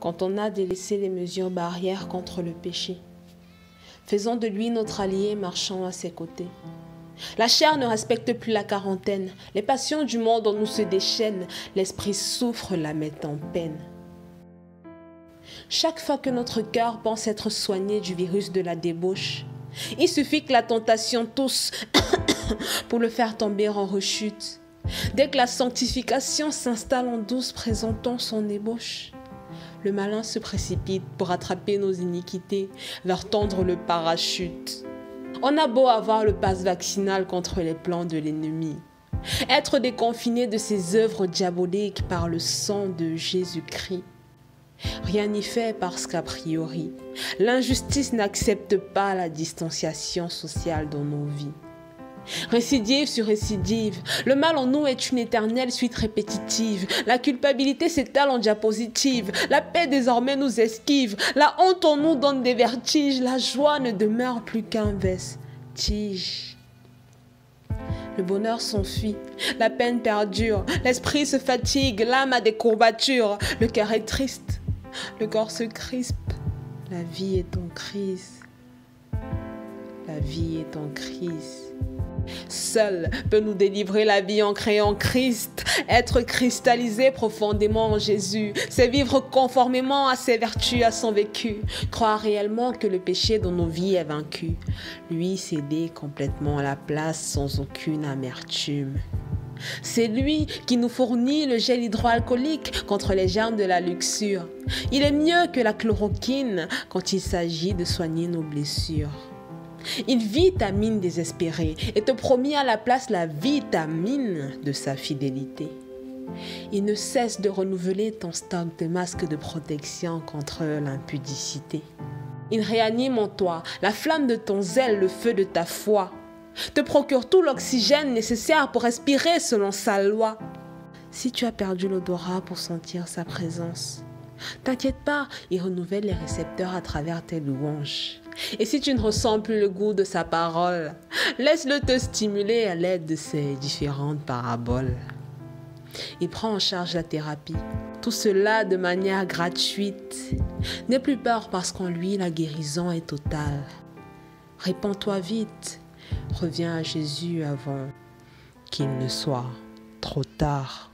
quand on a délaissé les mesures barrières contre le péché. Faisons de lui notre allié, marchant à ses côtés. La chair ne respecte plus la quarantaine, les passions du monde en nous se déchaînent, l'esprit souffre, la met en peine. Chaque fois que notre cœur pense être soigné du virus de la débauche, il suffit que la tentation tousse pour le faire tomber en rechute. Dès que la sanctification s'installe en douce, présentant son ébauche, le malin se précipite pour attraper nos iniquités, leur tendre le parachute. On a beau avoir le passe vaccinal contre les plans de l'ennemi, être déconfiné de ses œuvres diaboliques par le sang de Jésus-Christ. Rien n'y fait parce qu'a priori, l'injustice n'accepte pas la distanciation sociale dans nos vies. Récidive sur récidive, le mal en nous est une éternelle suite répétitive. La culpabilité s'étale en diapositive, la paix désormais nous esquive. La honte en nous donne des vertiges, la joie ne demeure plus qu'un vestige. Le bonheur s'enfuit, la peine perdure, l'esprit se fatigue, l'âme a des courbatures. Le cœur est triste, le corps se crispe, la vie est en crise. La vie est en crise. Seul peut nous délivrer la vie ancrée en Christ. Être cristallisé profondément en Jésus, c'est vivre conformément à ses vertus, à son vécu. Croire réellement que le péché dans nos vies est vaincu. Lui céder complètement à la place sans aucune amertume. C'est lui qui nous fournit le gel hydroalcoolique contre les germes de la luxure. Il est mieux que la chloroquine quand il s'agit de soigner nos blessures. Il vitamine désespéré et te promet à la place la vitamine de sa fidélité. Il ne cesse de renouveler ton stock de masques de protection contre l'impudicité. Il réanime en toi la flamme de ton zèle, le feu de ta foi. Te procure tout l'oxygène nécessaire pour respirer selon sa loi. Si tu as perdu l'odorat pour sentir sa présence, t'inquiète pas, il renouvelle les récepteurs à travers tes louanges. Et si tu ne ressens plus le goût de sa parole, laisse-le te stimuler à l'aide de ses différentes paraboles. Il prend en charge la thérapie, tout cela de manière gratuite. N'aie plus peur parce qu'en lui la guérison est totale. Répands-toi vite, reviens à Jésus avant qu'il ne soit trop tard.